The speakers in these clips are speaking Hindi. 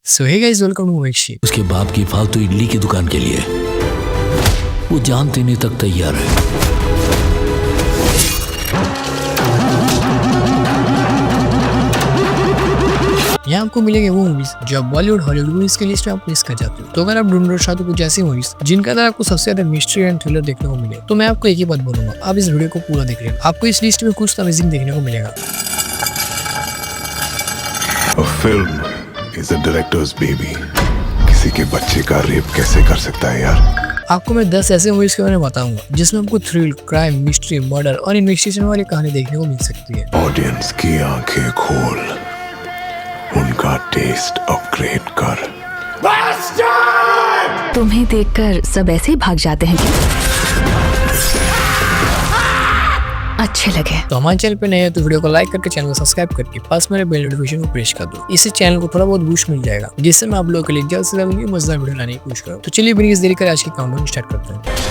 So hey guys, welcome to वेक्शी। उसके बाप की फालतू इडली की दुकान के लिए वो जान देने तक तैयार है। यहाँ आपको मिलेंगे वो मूवीज जो आप बॉलीवुड हॉलीवुड मूवीज की लिस्ट में आप मिस कर जाते हो। तो अगर आप ढूंढ रहे हो तो कुछ ऐसी मूवीज जिनका अंदर आपको सबसे ज्यादा मिस्ट्री एंड थ्रिलर देखने को मिले, तो मैं आपको एक ही बात बोलूंगा, आप इस वीडियो को पूरा देख लेना। आपको इस लिस्ट में कुछ अमेजिंग देखने को मिलेगा। A film is a director's baby. किसी के बच्चे का रेप कैसे कर सकता है यार। आपको मैं 10 ऐसे मूवीज के बारे में बताऊंगा जिसमें आपको थ्रिल, क्राइम, मिस्ट्री, मर्डर और इन्वेस्टिगेशन वाली कहानी देखने को मिल सकती है। ऑडियंस की आंखें खोल, उनका टेस्ट अपग्रेड कर। तुम्हें देखकर सब ऐसे ही भाग जाते हैं क्या? अच्छे लगे तो हमारे चैनल पे नए हैं तो वीडियो को लाइक करके चैनल को सब्सक्राइब करके पास मेरे बेल नोटिफिकेशन को प्रेस कर दो। इससे चैनल को थोड़ा बहुत बूस्ट मिल जाएगा, जिससे मैं आप लोगों के लिए जल्द से जल्द मजेदार वीडियो लाने की कोशिश करूँ। तो चलिए बिना देरी कर आज की काउंटडाउन स्टार्ट करते हैं।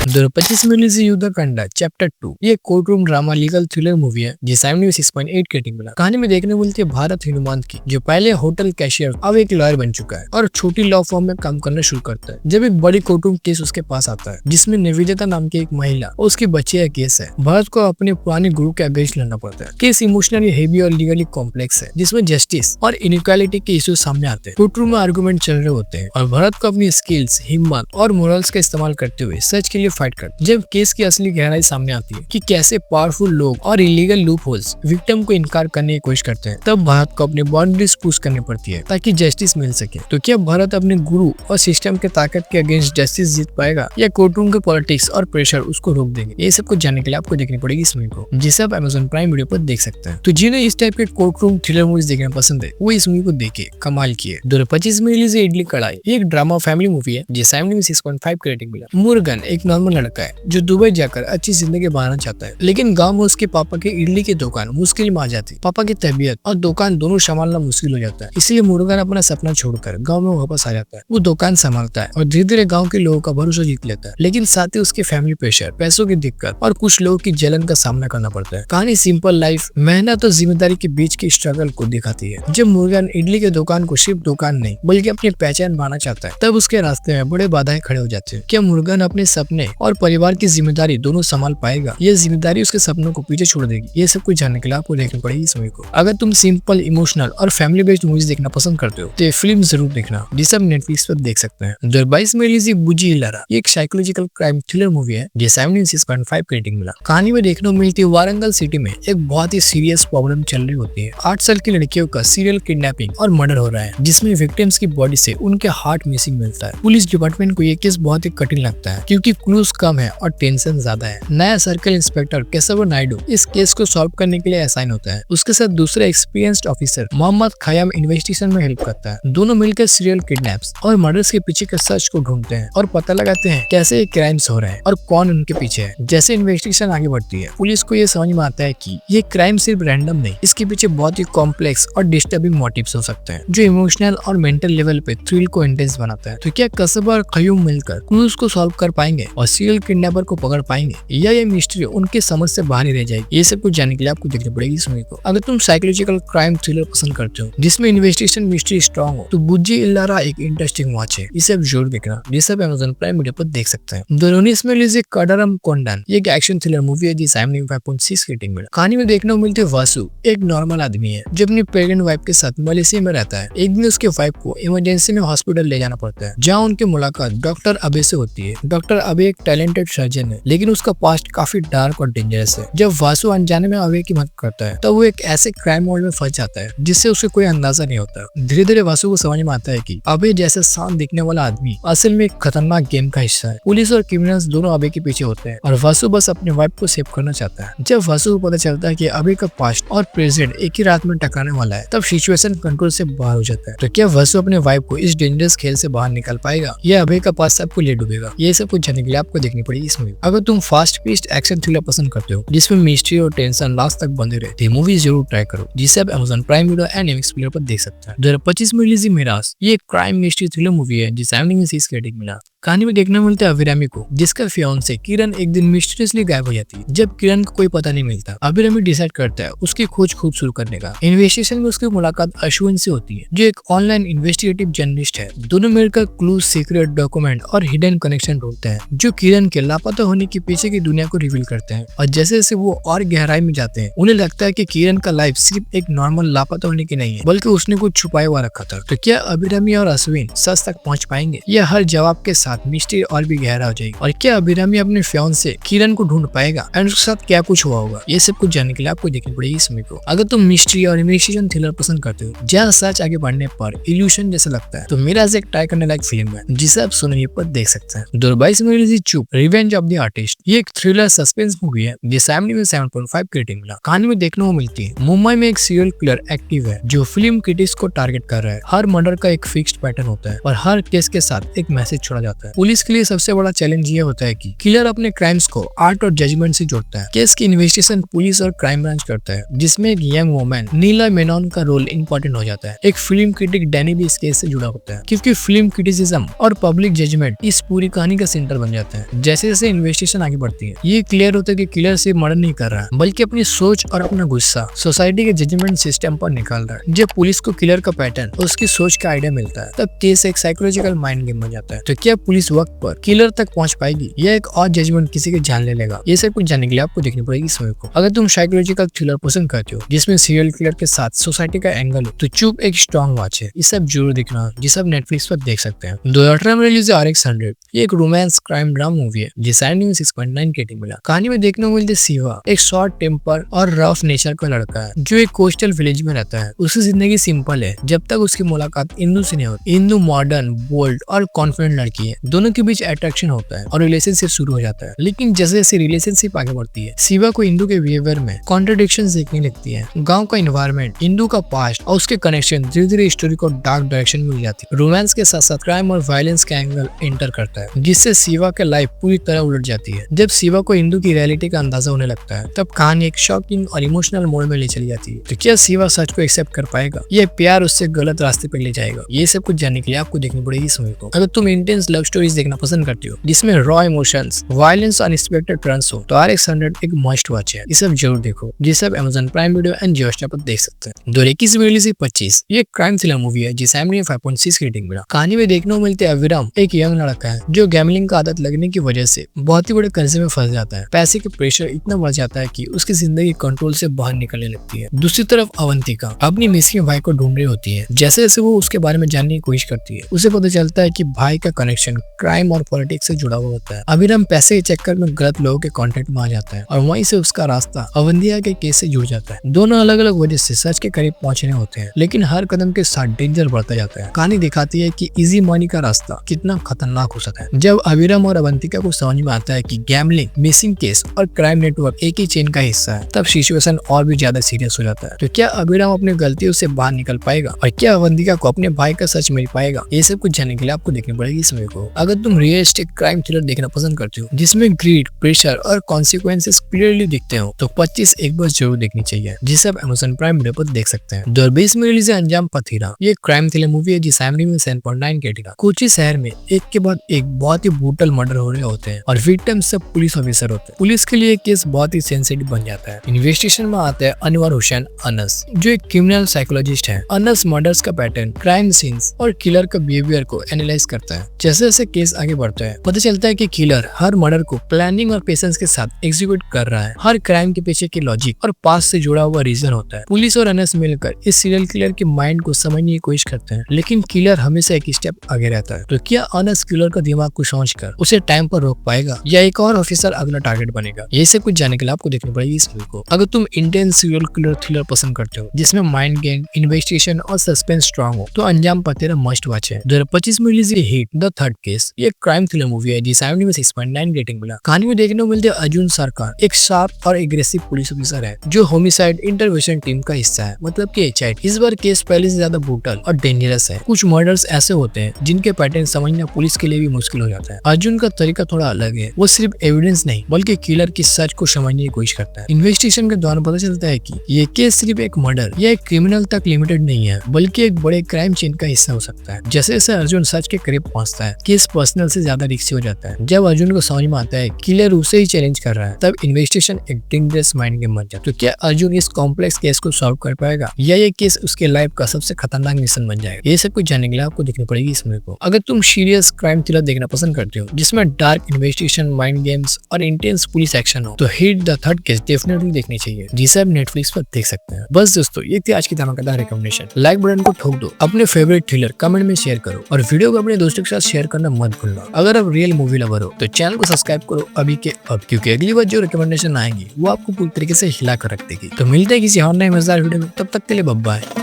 2025 में रिलीज युद्धकांड चैप्टर 2। ये court room drama legal thriller movie है जिसे IMDb 6.8 रेटिंग मिला। कहानी में देखने को मिलती है भारत हनुमंत की, जो पहले होटल कैशियर अब एक लॉयर बन चुका है और छोटी लॉ फर्म में काम करना शुरू करता है। जब एक बड़ी कोर्ट रूम केस उसके पास आता है जिसमें निवेदिता नाम की एक महिला और उसकी बच्ची का केस है। भारत को अपने पुराने गुरु के अगेंस्ट लड़ना पड़ता है। केस इमोशनली हेवी और लीगली कॉम्प्लेक्स है, जिसमें जस्टिस और इनइक्वालिटी के इश्यूज सामने आते हैं। कोर्ट रूम में आर्गुमेंट चल रहे होते हैं और भारत को अपनी स्किल्स, हिम्मत और मोरल्स का इस्तेमाल करते हुए सच के लिए फाइट करते। जब केस की असली गहराई सामने आती है कि कैसे पावरफुल लोग और इलीगल लूप होल्स विक्टिम को इनकार करने की कोशिश करते हैं, तब भारत को अपनी बाउंड्रीज पुश करनी पड़ती है ताकि जस्टिस मिल सके। तो क्या भारत अपने गुरु और सिस्टम के ताकत के अगेंस्ट जस्टिस जीत पाएगा या कोर्ट रूम के पॉलिटिक्स और प्रेशर उसको रोक देंगे? ये सब कुछ जानने के लिए आपको देखनी पड़ेगी इस मूवी को, जिसे आप Amazon प्राइम वीडियो पर देख सकते हैं। तो जिन्हें इस टाइप के कोर्ट रूम थ्रिलर मूवीज देखना पसंद है वो इस मूवी को देखे कमाल की है। 2025 में रिलीज इडली कढ़ाई, ये एक ड्रामा फैमिली मूवी है जिसे IMDb 6.5 की रेटिंग मिला। मुर्गन एक नॉर्मल लड़का है जो दुबई जाकर अच्छी जिंदगी बनाना चाहता है, लेकिन गांव में उसके पापा के इडली की दुकान मुश्किल में आ जाती है। पापा की तबीयत और दुकान दोनों संभालना मुश्किल हो जाता है, इसलिए मुर्गन अपना सपना छोड़कर गांव में वापस आ जाता है। वो दुकान संभालता है और धीरे धीरे गांव के लोगों का भरोसा जीत लेता है, लेकिन साथ ही उसके फैमिली प्रेशर, पैसों की दिक्कत और कुछ लोगों की जलन का सामना करना पड़ता है। कहानी सिंपल लाइफ, मेहनत और जिम्मेदारी के बीच की स्ट्रगल को दिखाती है। जब मुर्गन इडली के दुकान को सिर्फ दुकान नहीं बल्कि अपनी पहचान बनाना चाहता है, तब उसके रास्ते में बड़े बाधाएं खड़े हो जाते हैं। क्या मुर्गन अपने सपने और परिवार की जिम्मेदारी दोनों संभाल पाएगा? ये जिम्मेदारी उसके सपनों को पीछे छोड़ देगी? ये सब कुछ जानने के लिए आपको देखनी पड़ेगी इस मूवी को। अगर तुम सिंपल, इमोशनल और फैमिली बेस्ड मूवीज देखना पसंद करते हो तो ये फिल्म जरूर देखना, जिसे आप नेटफ्लिक्स पर देख सकते हैं। 2022 में रिलीज बुज्जी इल्लारा, ये एक साइकोलॉजिकल क्राइम थ्रिलर मूवी है जिसे IMDb 6.5 की रेटिंग मिला। कहानी में देखने को मिलती है वारंगल सिटी में एक बहुत ही सीरियस प्रॉब्लम चल रही होती है। 8 साल की लड़कियों का सीरियल किडनैपिंग और मर्डर हो रहा है, जिसमें विक्टिम्स की बॉडी से उनके हार्ट मिसिंग मिलता है। पुलिस डिपार्टमेंट को ये केस बहुत ही कठिन लगता है क्योंकि क्लूज कम है और टेंशन ज्यादा है। नया सर्कल इंस्पेक्टर केशव नायडू इस केस को सॉल्व करने के लिए असाइन होता है। उसके साथ दूसरा experienced officer Mohammad Khayyam investigation में हेल्प करता है। दोनों मिलकर सीरियल किडनैप्स और मर्डर्स के पीछे के सच को ढूंढते हैं और पता लगाते हैं कैसे ये क्राइम्स हो रहे हैं और कौन उनके पीछे है। जैसे इन्वेस्टिगेशन आगे बढ़ती है, पुलिस को ये समझ में आता है कि ये क्राइम सिर्फ रैंडम नहीं, इसके पीछे बहुत ही कॉम्प्लेक्स और डिस्टर्बिंग मोटिव्स हो सकते हैं, जो इमोशनल और मेंटल लेवल पे थ्रिल को इंटेंस बनाता है। तो क्या कसब और खयूम मिलकर क्लूज को सॉल्व कर पाएंगे और सीरियल किडनैपर को पकड़ पाएंगे, या ये मिस्ट्री उनके समझ से बाहर ही रह जाएगी? ये सब कुछ जानने के लिए आपको देखनी पड़ेगी इस मूवी को। अगर तुम साइकोलॉजिकल क्राइम थ्रिलर पसंद करते हो जिसमें इन्वेस्टिगेशन मिस्ट्री स्ट्रॉन्ग हो, तो बुज्जी इल्लारा एक इंटरेस्टिंग वॉच है, इसे आप जरूर देखना, जिसे आप Amazon प्राइम वीडियो पर देख सकते हैं। 2019 में रिलीज कडारम कोंडन, ये एक एक्शन थ्रिलर मूवी है जिसे IMDb 5.6 की रेटिंग मिला। कहानी में देखने को मिलती है वासु एक नॉर्मल आदमी है जो अपनी प्रेग्नेंट वाइफ के साथ मलेशिया में रहता है। एक दिन उसके वाइफ को इमरजेंसी में हॉस्पिटल ले जाना पड़ता है, जहाँ उनकी मुलाकात डॉक्टर अबे से होती है। डॉक्टर अबे एक टैलेंटेड सर्जन है, लेकिन उसका पास्ट काफी डार्क और डेंजरस है। जब वासु अनजाने में अबे की मदद करता है तब वो एक ऐसे क्राइम वर्ल्ड में फंस जाता है जिससे उसे कोई अंदाजा नहीं होता। धीरे धीरे वासु को समझ में आता है कि अबे जैसे शांत दिखने वाला आदमी असल में एक खतरनाक गेम का हिस्सा है। पुलिस और क्रिमिनल्स दोनों अबे के पीछे होते हैं और वासु बस अपने वाइफ को सेव करना चाहता है। जब वासु को पता चलता है कि अबे का पास्ट और प्रेजेंट एक ही रात में टकराने वाला है, तब सिचुएशन कंट्रोल से बाहर हो जाता है। तो क्या वासु अपने वाइफ को इस डेंजरस खेल से बाहर निकाल पाएगा या अबे का पास्ट सबको ले डूबेगा? ये सब कुछ जानने के लिए आपको देखनी पड़ेगी इस मूवी। अगर तुम फास्ट पेस्ड एक्शन थ्रिलर पसंद करते हो जिसमें मिस्ट्री और टेंशन लास्ट तक बंधे रहे, तो मूवी जरूर ट्राई करो, जिसे आप Amazon prime video and MX player पर देख सकते हैं। 2025 में रिलीज मिराज, ये एक क्राइम मिस्ट्री थ्रिलर मूवी है जिसे IMDb 6 की रेटिंग मिला। कहानी में देखने को मिलता है अभिरामी को, जिसका फियांसे किरण एक दिन मिस्टीरियसली गायब हो जाती है। जब किरण को कोई पता नहीं मिलता, अभिरामी डिसाइड करता है उसकी खोज खुद शुरू करने का। इन्वेस्टिगेशन में उसकी मुलाकात अश्विन से होती है, जो एक ऑनलाइन इन्वेस्टिगेटिव जर्नलिस्ट है। दोनों मिलकर क्लू, सीक्रेट डॉक्यूमेंट और हिडन कनेक्शन ढूंढते हैं, जो किरण के लापता होने के पीछे की दुनिया को रिवील करते हैं। और जैसे जैसे वो और गहराई में जाते हैं, उन्हें लगता है कि किरण का लाइफ सिर्फ एक नॉर्मल लापता होने की नहीं है, बल्कि उसने कुछ छुपाया हुआ रखा था। तो क्या अभिरामी और अश्विन सच तक पहुंच पाएंगे? यह हर जवाब के साथ मिस्ट्री और भी गहरा हो जाएगी। और क्या अभिरामी अपने फियांसे किरण को ढूंढ पाएगा एंड उसके साथ क्या कुछ हुआ होगा? ये सब कुछ जानने के लिए आपको देखनी पड़ेगी इस मूवी को। अगर तुम मिस्ट्री और इन्वेस्टिगेशन थ्रिलर पसंद करते हो, जहाँ सच आगे बढ़ने पर इल्यूशन जैसा लगता है, तो मेरा एक ट्राई करने लायक फिल्म है, जिसे आप सोनी पर देख सकते हैं। 2022 में रिलीज चुप, रिवेंज ऑफ द आर्टिस्ट। ये एक थ्रिलर सस्पेंस मूवी है, जिसे IMDb में 7.5 की रेटिंग मिला। कहानी में देखने को मिलती है मुंबई में एक सीरियल किलर एक्टिव है, जो फिल्म क्रिटिक्स को टारगेट कर रहा है। हर मर्डर का एक फिक्स्ड पैटर्न होता है और हर केस के साथ एक मैसेज छोड़ा जाता है। पुलिस के लिए सबसे बड़ा चैलेंज ये होता है कि किलर अपने क्राइम्स को आर्ट और जजमेंट से जोड़ता है। केस की इन्वेस्टिगेशन पुलिस और क्राइम ब्रांच करता है, जिसमें एक यंग वुमन नीला मेनन का रोल इंपॉर्टेंट हो जाता है। एक फिल्म क्रिटिक डैनी भी इस केस से जुड़ा होता है, क्योंकि फिल्म क्रिटिसिज्म और पब्लिक जजमेंट इस पूरी कहानी का सेंटर बन जाता है। जैसे जैसे इन्वेस्टिगेशन आगे बढ़ती है, ये क्लियर होता है कि किलर सिर्फ मर्डर नहीं कर रहा, बल्कि अपनी सोच और अपना गुस्सा सोसाइटी के जजमेंट सिस्टम पर निकाल रहा है। जब पुलिस को किलर का पैटर्न और उसकी सोच का आइडिया मिलता है, तब केस एक साइकोलॉजिकल माइंड गेम बन जाता है। तो क्या पुलिस वक्त पर किलर तक पहुंच पाएगी या एक और जजमेंट किसी के जान ले लेगा? ये सब कुछ जानने के लिए आपको देखनी पड़ेगी इस मूवी को। अगर तुम साइकोलॉजिकल थ्रिलर पसंद करते हो, जिसमें सीरियल किलर के साथ सोसाइटी का एंगल हो, तो चुप एक स्ट्रॉन्ग वॉच है। ये सब जरूर देखना, जिसे आप नेटफ्लिक्स पर देख सकते हैं। 2018 में रिलीज RX100। ये एक रोमांस क्राइम ड्रामा मूवी है, जिसे IMDb में 6.9 रेटिंग मिला। कहानी में देखने को मिलती है शिवा, एक शॉर्ट टेम्पर और रफ नेचर का लड़का है, जो एक कोस्टल विलेज में रहता है। उसकी जिंदगी सिंपल है जब तक उसकी मुलाकात इंदु से नहीं होती। इंदु मॉडर्न, बोल्ड और कॉन्फिडेंट लड़की है। दोनों के बीच अट्रैक्शन होता है और रिलेशनशिप शुरू हो जाता है। लेकिन जैसे जैसे रिलेशनशिप आगे बढ़ती है, शिवा को इंदु के बिहेवियर में कॉन्ट्रडिक्शंस देखने लगती है। गांव का एनवायरनमेंट, इंदु का पास्ट और उसके कनेक्शन धीरे धीरे स्टोरी को डार्क डायरेक्शन में ले जाती है। रोमांस के साथ साथ क्राइम और वायलेंस का एंगल एंटर करता है, जिससे शिवा के लाइफ पूरी तरह उलट जाती है। जब शिवा को इंदु की रियलिटी का अंदाजा होने लगता है, तब कहानी एक शॉकिंग और इमोशनल मोड में ले चली जाती है। तो क्या शिवा सच को एक्सेप्ट कर पाएगा? ये प्यार उससे गलत रास्ते पर ले जाएगा? ये सब कुछ जानने के लिए आपको देखनी पड़ेगी इस मूवी को। अगर तुम इंटेंस लव स्टोरीज देखना पसंद करते हो, जिसमें रॉ इमोशंस, वायलेंस और अनएक्सपेक्टेड टर्न्स हो, तो RX100 एक मस्ट वॉच है। ये सब जरूर देखो, जिसे आप Amazon prime video and Jio Hotstar पर देख सकते हैं। 2021 में रिलीज 25। ये क्राइम थ्रिलर मूवी है, जिसे IMDb में 5.6 की रेटिंग मिला। कहानी में देखने को मिलते हैं अविराम, एक यंग लड़का है, जो गैम्बलिंग का आदत लगने की वजह से बहुत ही बड़े कर्जे में फंस जाता है। पैसे के प्रेशर इतना बढ़ जाता है कि उसकी जिंदगी कंट्रोल से बाहर निकलने लगती है। दूसरी तरफ अवंतिका अपनी मिसिंग भाई को ढूंढ रही होती है। जैसे जैसे वो उसके बारे में जानने की कोशिश करती है, उसे पता चलता है कि भाई का कनेक्शन क्राइम और पॉलिटिक्स से जुड़ा हुआ होता है। अभिराम पैसे के चक्कर में गलत लोगों के कांटेक्ट में आ जाता है और वहीं से उसका रास्ता अवंतिका के केस से जुड़ जाता है। दोनों अलग अलग वजह से सच के करीब पहुंचने होते हैं, लेकिन हर कदम के साथ डेंजर बढ़ता जाता है। कहानी दिखाती है कि इजी मनी का रास्ता कितना खतरनाक हो सकता है। जब अभिराम और अवंतिका को समझ में आता है कि गैम्बलिंग, मिसिंग केस और क्राइम नेटवर्क एक ही चेन का हिस्सा है, तब सिचुएशन और भी ज्यादा सीरियस हो जाता है। तो क्या अभिराम अपनी गलतियों से बाहर निकल पाएगा और क्या अवंतिका को अपने भाई का सच मिल पाएगा? ये सब कुछ जानने के लिए आपको देखनी पड़ेगी इस मूवी को। अगर तुम रियलिस्टिक क्राइम थ्रिलर देखना पसंद करते हो, जिसमें ग्रीड, प्रेशर और कॉन्सिक्वेंसेस क्लियरली दिखते हो, तो 25 एक बार जरूर देखनी चाहिए, जिसे आप Amazon प्राइम वीडियो पर देख सकते हैं। 2020 में रिलीज है अंजाम पथीरा। ये क्राइम थ्रिलर मूवी है, जिसे IMDb में 7.9 की रेटिंग। कोची शहर में एक के बाद एक बहुत ही ब्रूटल मर्डर हो रहे होते हैं और विक्टिम सब पुलिस ऑफिसर होते हैं। पुलिस के लिए केस बहुत ही सेंसिटिव बन जाता है। इन्वेस्टिगेशन में आता है अनवर हुसैन अनस, जो एक क्रिमिनल साइकोलॉजिस्ट है। अनस मर्डर्स का पैटर्न, क्राइम सीन्स और किलर का बिहेवियर को एनालाइज करता है। जैसे जैसे केस आगे बढ़ता है, पता चलता है कि किलर हर मर्डर को प्लानिंग और पेशेंस के साथ एग्जीक्यूट कर रहा है। हर क्राइम के पीछे की लॉजिक और पास्ट से जुड़ा हुआ रीजन होता है। पुलिस और अनस मिलकर इस सीरियल किलर के माइंड को समझने की कोशिश करते हैं, लेकिन किलर हमेशा एक स्टेप आगे रहता है। तो क्या अनस किलर का दिमाग को समझकर उसे टाइम पर रोक पाएगा या एक और ऑफिसर अगला टारगेट बनेगा? ये सब कुछ जानने के लिए आपको देखनी पड़ेगी इस मूवी को। अगर तुम इंटेंस सीरियल किलर थ्रिलर पसंद करते हो, जिसमें माइंड गेम, इन्वेस्टिगेशन और सस्पेंस स्ट्रॉन्ग हो, तो अंजाम पथीरा मस्ट वॉच है। 2025 में release hit the third case. ये क्राइम थ्रिलर मूवी है, जिसे IMDb में 6.9 रेटिंग मिला। कहानी में देखने को मिलते हैं अर्जुन सरकार, एक शार्प और एग्रेसिव पुलिस ऑफिसर है, जो होमिसाइड इंटरवेंशन टीम का हिस्सा है, मतलब कि HIT। इस बार केस पहले से ज्यादा ब्रूटल और डेंजरस है। कुछ मर्डर्स ऐसे होते हैं जिनके पैटर्न समझना पुलिस के लिए भी मुश्किल हो जाता है। अर्जुन का तरीका थोड़ा अलग है। वो सिर्फ एविडेंस नहीं, बल्कि किलर की सच को समझने की कोशिश करता है। इन्वेस्टिगेशन के दौरान पता चलता है कि ये केस सिर्फ एक मर्डर या एक क्रिमिनल तक लिमिटेड नहीं है, बल्कि एक बड़े क्राइम चेन का हिस्सा हो सकता है। जैसे जैसे अर्जुन सच के करीब पहुंचता है, केस पर्सनल से ज्यादा रिस्की हो जाता है। जब अर्जुन को समझ में आता है किलर उसे ही चैलेंज कर रहा है, तब इन्वेस्टिगेशन एक डेंजरस माइंड गेम बन जाता है। तो क्या अर्जुन इस कॉम्प्लेक्स केस को सॉल्व कर पाएगा या ये केस उसके लाइफ का सबसे खतरनाक मिशन बन जाएगा? ये सब कुछ जानने के लिए आपको देखनी पड़ेगी इस मूवी को। अगर तुम सीरियस क्राइम थ्रिलर देखना पसंद करते हो जिसमें डार्क इन्वेस्टिगेशन, माइंड गेम्स और इंटेंस पुलिस एक्शन हो, तो hit the third case definitely देखनी चाहिए, जिसे आप नेटफ्लिक्स पर देख सकते हैं। बस दोस्तों, ये थी आज की धमाकेदार रिकमेंडेशन। लाइक बटन को ठोक दो, अपने फेवरेट थ्रिलर कमेंट में शेयर करो और वीडियो को अपने दोस्तों के साथ शेयर करना मत भूलना। अगर आप रियल मूवी लवर हो तो चैनल को सब्सक्राइब करो अभी के अब, क्योंकि अगली बार जो रिकमेंडेशन आएंगी वो आपको पूरी तरीके से हिला कर रख देगी। तो मिलते हैं किसी और नए मजेदार वीडियो में, तब तक के लिए बाय बाय।